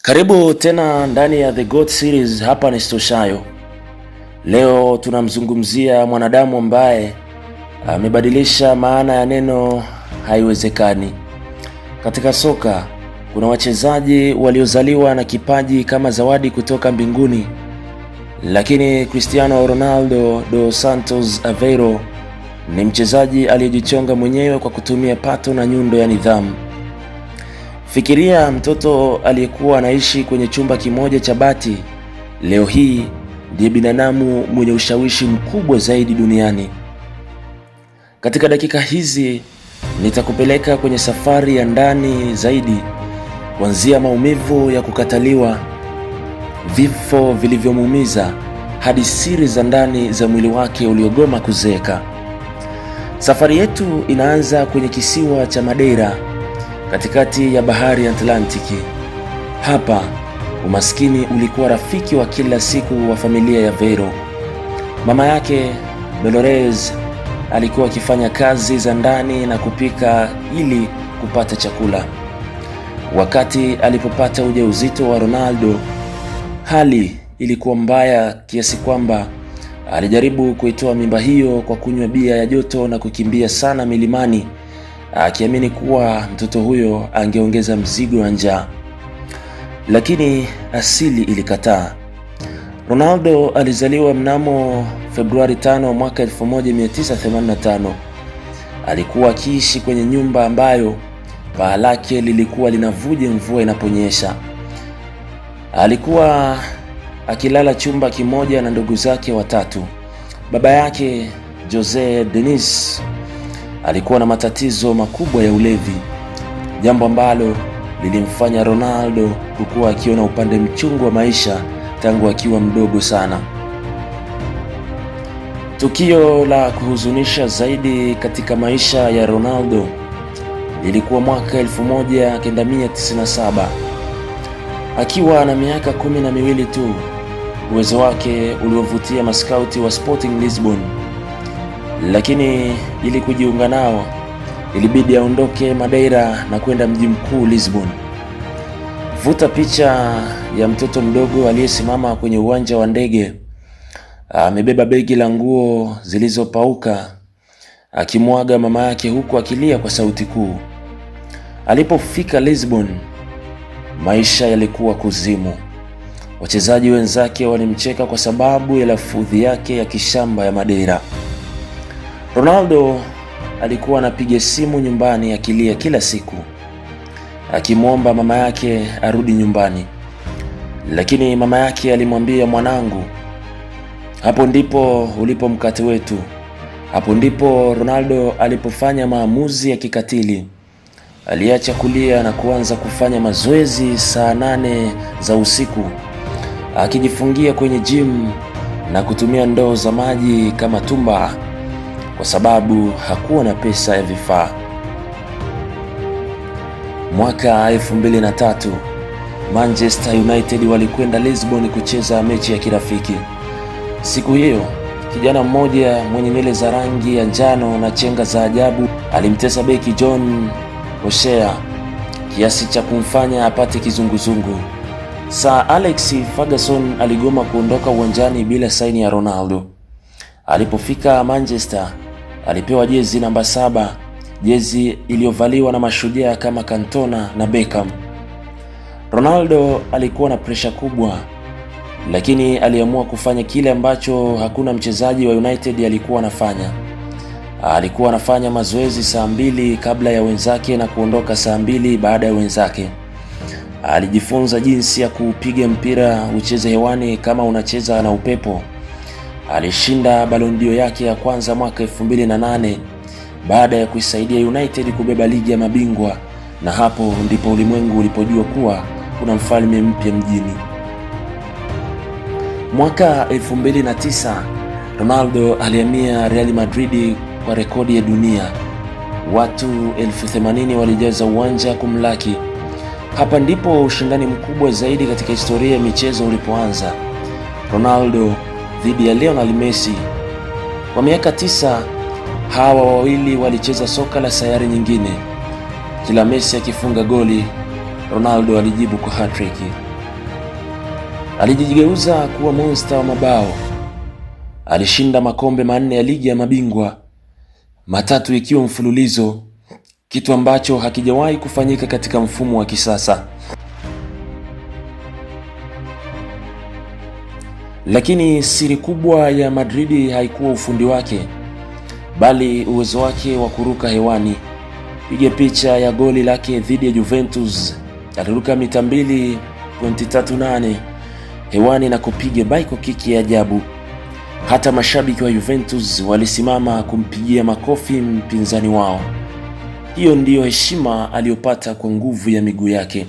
Karibu tena ndani ya The GOAT Series. Hapa ni Stoshayo. Leo tunamzungumzia mwanadamu ambaye amebadilisha maana ya neno haiwezekani. Katika soka kuna wachezaji waliozaliwa na kipaji kama zawadi kutoka mbinguni, lakini Cristiano Ronaldo dos Santos Aveiro ni mchezaji aliyejichonga mwenyewe kwa kutumia pato na nyundo ya nidhamu. Fikiria mtoto aliyekuwa anaishi kwenye chumba kimoja cha bati, leo hii ndiye binadamu mwenye ushawishi mkubwa zaidi duniani. Katika dakika hizi nitakupeleka kwenye safari ya ndani zaidi, kuanzia maumivu ya kukataliwa, vifo vilivyomuumiza, hadi siri za ndani za mwili wake uliogoma kuzeeka. Safari yetu inaanza kwenye kisiwa cha Madeira, katikati ya bahari ya Atlantiki. Hapa umaskini ulikuwa rafiki wa kila siku wa familia ya Aveiro. Mama yake Dolores alikuwa akifanya kazi za ndani na kupika ili kupata chakula. Wakati alipopata ujauzito wa Ronaldo, hali ilikuwa mbaya kiasi kwamba alijaribu kuitoa mimba hiyo kwa kunywa bia ya joto na kukimbia sana milimani, akiamini kuwa mtoto huyo angeongeza mzigo wa njaa. Lakini asili ilikataa. Ronaldo alizaliwa mnamo Februari 5 mwaka 1985. Alikuwa akiishi kwenye nyumba ambayo paa lake lilikuwa linavuja mvua inaponyesha. Alikuwa akilala chumba kimoja na ndugu zake watatu. Baba yake Jose Denis alikuwa na matatizo makubwa ya ulevi, jambo ambalo lilimfanya Ronaldo kukuwa akiona upande mchungu wa maisha tangu akiwa mdogo sana. Tukio la kuhuzunisha zaidi katika maisha ya Ronaldo lilikuwa mwaka 1997. Akiwa na miaka 12 tu, uwezo wake uliovutia maskauti wa Sporting Lisbon, lakini ili kujiunga nao ilibidi aondoke Madeira na kwenda mji mkuu Lisbon. Vuta picha ya mtoto mdogo aliyesimama kwenye uwanja wa ndege, amebeba begi la nguo zilizopauka, akimwaga mama yake huku akilia kwa sauti kuu. Alipofika Lisbon, maisha yalikuwa kuzimu. Wachezaji wenzake walimcheka kwa sababu ya lafudhi yake ya kishamba ya Madeira. Ronaldo alikuwa anapiga simu nyumbani akilia kila siku, akimwomba mama yake arudi nyumbani. Lakini mama yake alimwambia, mwanangu, hapo ndipo ulipo mkate wetu. Hapo ndipo Ronaldo alipofanya maamuzi ya kikatili. Aliacha kulia na kuanza kufanya mazoezi saa 8 za usiku, akijifungia kwenye gym na kutumia ndoo za maji kama tumba, kwa sababu hakuwa na pesa ya vifaa. Mwaka 2003 Manchester United walikwenda Lisbon kucheza mechi ya kirafiki. Siku hiyo kijana mmoja mwenye nywele za rangi ya njano na chenga za ajabu alimtesa beki John O'Shea kiasi cha kumfanya apate kizunguzungu. Sir Alex Ferguson aligoma kuondoka uwanjani bila saini ya Ronaldo. Alipofika Manchester, alipewa jezi namba 7, jezi iliyovaliwa na mashujaa kama Cantona na Beckham. Ronaldo alikuwa na presha kubwa, lakini aliamua kufanya kile ambacho hakuna mchezaji wa United alikuwa anafanya. Alikuwa anafanya mazoezi saa 2 kabla ya wenzake na kuondoka saa 2 baada ya wenzake. Alijifunza jinsi ya kupiga mpira ucheze hewani kama unacheza na upepo. Alishinda Ballon d'Or yake ya kwanza mwaka 2008 baada ya kuisaidia United kubeba ligi ya mabingwa, na hapo ndipo ulimwengu ulipojua kuwa kuna mfalme mpya mjini. Mwaka 2009 Ronaldo alihamia Real Madrid kwa rekodi ya dunia. Watu 80,000 walijaza uwanja kumlaki. Hapa ndipo ushindani mkubwa zaidi katika historia ya michezo ulipoanza. Ronaldo dhidi ya Lionel Messi. Kwa miaka 9 hawa wawili walicheza soka la sayari nyingine. Kila Messi akifunga goli, Ronaldo alijibu kwa hat-trick. Alijigeuza kuwa monster wa mabao. Alishinda makombe 4 ya ligi ya mabingwa, 3 ikiwa mfululizo, kitu ambacho hakijawahi kufanyika katika mfumo wa kisasa. Lakini siri kubwa ya Madrid haikuwa ufundi wake, bali uwezo wake wa kuruka hewani. Piga picha ya goli lake dhidi ya Juventus. Aliruka mita 2.38 hewani na kupiga baiko kiki ya ajabu. Hata mashabiki wa Juventus walisimama kumpigia makofi mpinzani wao. Hiyo ndiyo heshima aliyopata kwa nguvu ya miguu yake.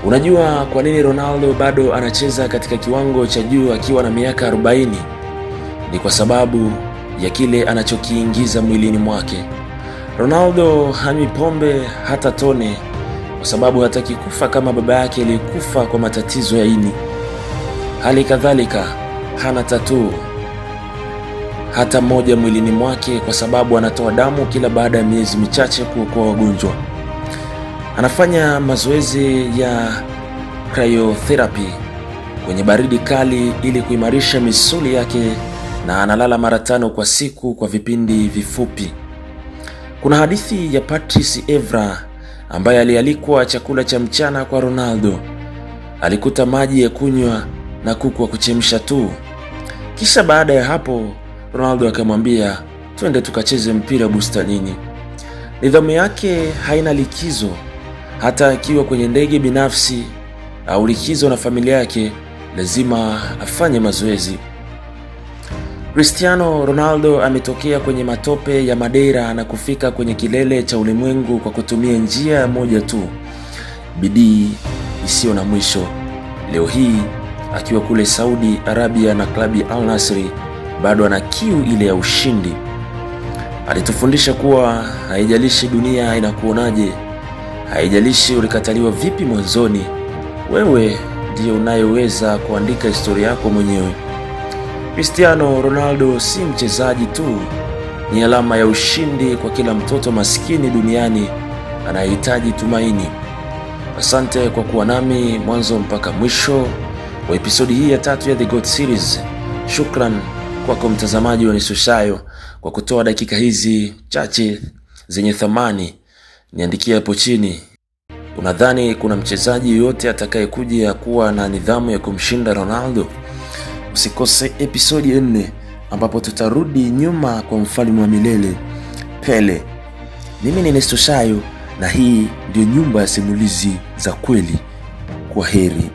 Unajua kwa nini Ronaldo bado anacheza katika kiwango cha juu akiwa na miaka 40? Ni kwa sababu ya kile anachokiingiza mwilini mwake. Ronaldo hanywi pombe hata tone, kwa sababu hataki kufa kama baba yake aliyekufa kwa matatizo ya ini. Hali kadhalika hana tattoo hata moja mwilini mwake, kwa sababu anatoa damu kila baada ya miezi michache kuokoa wagonjwa. Anafanya mazoezi ya cryotherapy kwenye baridi kali ili kuimarisha misuli yake, na analala mara 5 kwa siku kwa vipindi vifupi. Kuna hadithi ya Patrice Evra ambaye alialikwa chakula cha mchana kwa Ronaldo. Alikuta maji ya kunywa na kuku wa kuchemsha tu. Kisha baada ya hapo Ronaldo akamwambia, twende tukacheze mpira bustanini. Nidhamu yake haina likizo. Hata akiwa kwenye ndege binafsi au likizo na familia yake, lazima afanye mazoezi. Cristiano Ronaldo ametokea kwenye matope ya Madeira na kufika kwenye kilele cha ulimwengu kwa kutumia njia moja tu: bidii isiyo na mwisho. Leo hii akiwa kule Saudi Arabia na klabu ya Al Nassr, bado ana kiu ile ya ushindi. Alitufundisha kuwa haijalishi dunia inakuonaje, haijalishi ulikataliwa vipi mwanzoni, wewe ndiye unayeweza kuandika historia yako mwenyewe. Cristiano Ronaldo si mchezaji tu, ni alama ya ushindi kwa kila mtoto maskini duniani anayehitaji tumaini. Asante kwa kuwa nami mwanzo mpaka mwisho wa episodi hii ya 3 ya The GOAT Series. Shukran kwako mtazamaji wa Nisoshayo kwa kutoa dakika hizi chache zenye thamani. Niandikia hapo chini, unadhani kuna mchezaji yote atakayekuja kuwa na nidhamu ya kumshinda Ronaldo? Usikose episodi 4 ambapo tutarudi nyuma kwa mfalme wa milele Pele. Mimi ni Nisoshayo na hii ndio nyumba ya simulizi za kweli. Kwa heri.